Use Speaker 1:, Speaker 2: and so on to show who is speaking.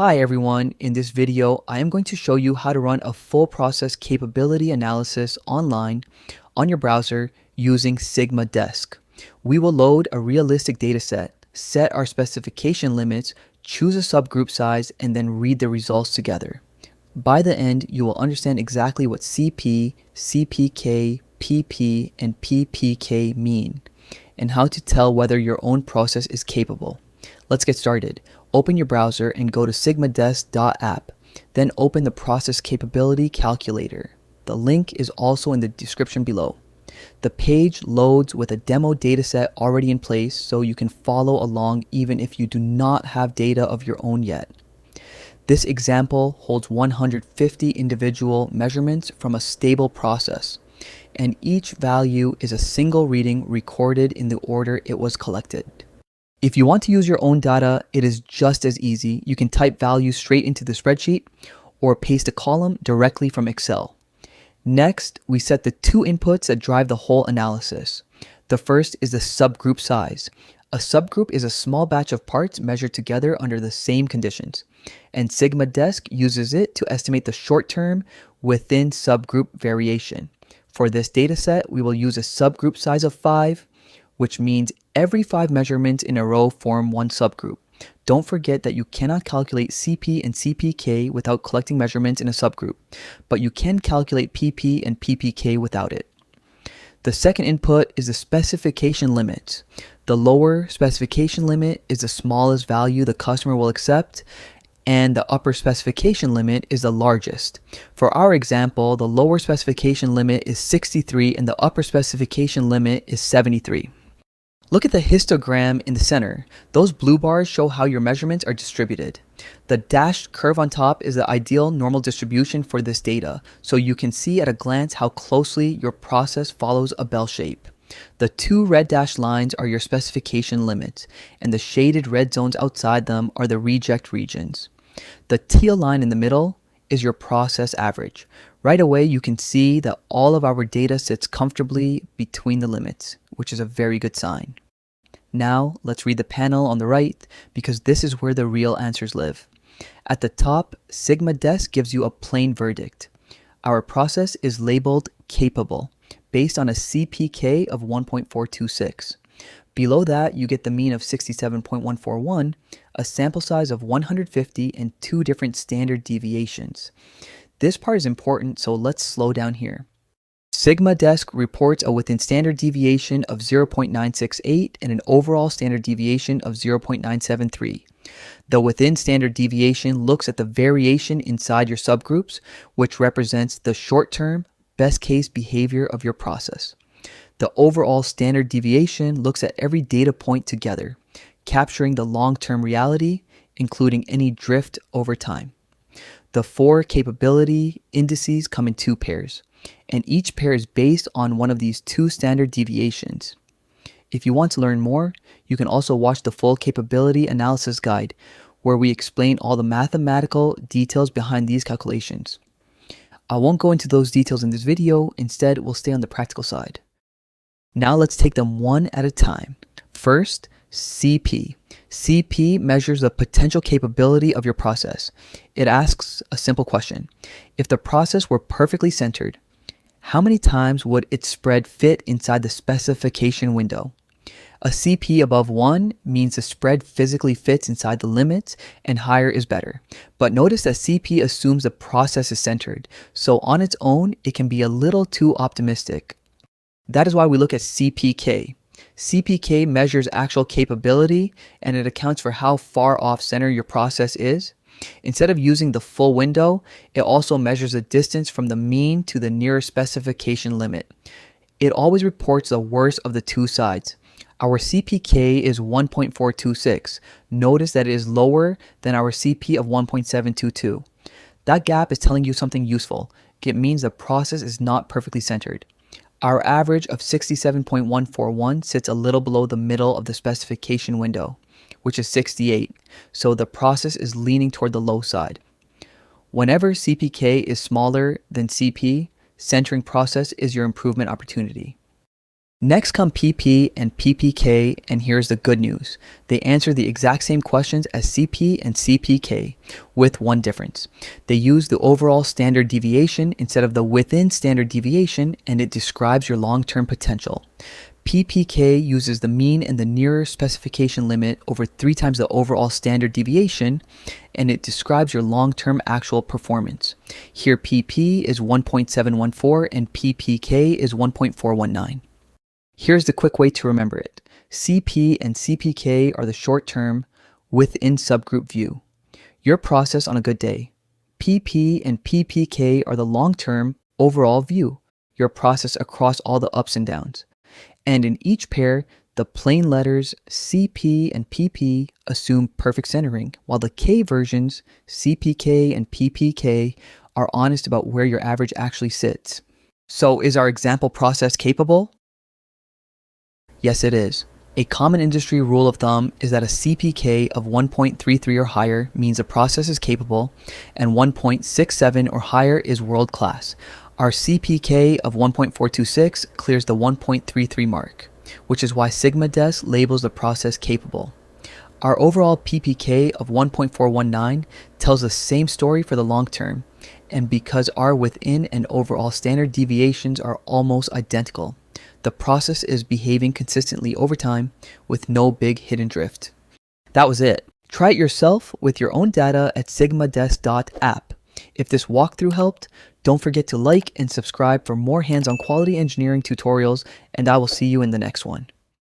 Speaker 1: Hi everyone, in this video I am going to show you how to run a full process capability analysis online on your browser using SigmaDesk. We will load a realistic dataset, set our specification limits, choose a subgroup size, and then read the results together. By the end, you will understand exactly what Cp, Cpk, Pp, and Ppk mean, and how to tell whether your own process is capable. Let's get started. Open your browser and go to sigmadesk.app. Then open the Process Capability Calculator. The link is also in the description below. The page loads with a demo dataset already in place, so you can follow along even if you do not have data of your own yet. This example holds 150 individual measurements from a stable process, and each value is a single reading recorded in the order it was collected. If you want to use your own data, it is just as easy. You can type values straight into the spreadsheet or paste a column directly from Excel. Next, we set the two inputs that drive the whole analysis. The first is the subgroup size. A subgroup is a small batch of parts measured together under the same conditions, and SigmaDesk uses it to estimate the short-term within subgroup variation. For this dataset, we will use a subgroup size of 5, which means every 5 measurements in a row form one subgroup. Don't forget that you cannot calculate Cp and Cpk without collecting measurements in a subgroup, but you can calculate Pp and Ppk without it. The second input is the specification limit. The lower specification limit is the smallest value the customer will accept, and the upper specification limit is the largest. For our example, the lower specification limit is 63 and the upper specification limit is 73. Look at the histogram in the center. Those blue bars show how your measurements are distributed. The dashed curve on top is the ideal normal distribution for this data, so you can see at a glance how closely your process follows a bell shape. The two red dashed lines are your specification limits, and the shaded red zones outside them are the reject regions. The teal line in the middle is your process average. Right away, you can see that all of our data sits comfortably between the limits, which is a very good sign. Now, let's read the panel on the right, because this is where the real answers live. At the top, SigmaDesk gives you a plain verdict. Our process is labeled capable, based on a CPK of 1.426. Below that, you get the mean of 67.141, a sample size of 150, and 2 different standard deviations. This part is important, so let's slow down here. SigmaDesk reports a within standard deviation of 0.968 and an overall standard deviation of 0.973. The within standard deviation looks at the variation inside your subgroups, which represents the short-term, best-case behavior of your process. The overall standard deviation looks at every data point together, capturing the long-term reality, including any drift over time. The 4 capability indices come in 2 pairs, and each pair is based on one of these 2 standard deviations. If you want to learn more, you can also watch the full capability analysis guide, where we explain all the mathematical details behind these calculations. I won't go into those details in this video, instead we'll stay on the practical side. Now let's take them one at a time. First, Cp. Cp measures the potential capability of your process. It asks a simple question. If the process were perfectly centered, how many times would its spread fit inside the specification window? A Cp above 1 means the spread physically fits inside the limits, and higher is better. But notice that Cp assumes the process is centered, so on its own, it can be a little too optimistic. That is why we look at Cpk. Cpk measures actual capability, and it accounts for how far off center your process is. Instead of using the full window, it also measures the distance from the mean to the nearest specification limit. It always reports the worst of the 2 sides. Our Cpk is 1.426. Notice that it is lower than our Cp of 1.722. That gap is telling you something useful. It means the process is not perfectly centered. Our average of 67.141 sits a little below the middle of the specification window, which is 68, so the process is leaning toward the low side. Whenever Cpk is smaller than Cp, centering process is your improvement opportunity. Next come PP and PPK, and here's the good news. They answer the exact same questions as CP and CPK, with one difference. They use the overall standard deviation instead of the within standard deviation, and it describes your long-term potential. PPK uses the mean and the nearer specification limit over 3 times the overall standard deviation, and it describes your long-term actual performance. Here PP is 1.714 and PPK is 1.419. Here's the quick way to remember it. CP and CPK are the short-term within subgroup view. Your process on a good day. PP and PPK are the long-term overall view. Your process across all the ups and downs. And in each pair, the plain letters CP and PP assume perfect centering, while the K versions, CPK and PPK, are honest about where your average actually sits. So is our example process capable? Yes, it is. A common industry rule of thumb is that a CPK of 1.33 or higher means a process is capable, and 1.67 or higher is world class. Our CPK of 1.426 clears the 1.33 mark, which is why SigmaDesk labels the process capable. Our overall PPK of 1.419 tells the same story for the long term, and because our within and overall standard deviations are almost identical, the process is behaving consistently over time with no big hidden drift. That was it. Try it yourself with your own data at sigmadesk.app. If this walkthrough helped, don't forget to like and subscribe for more hands-on quality engineering tutorials, and I will see you in the next one.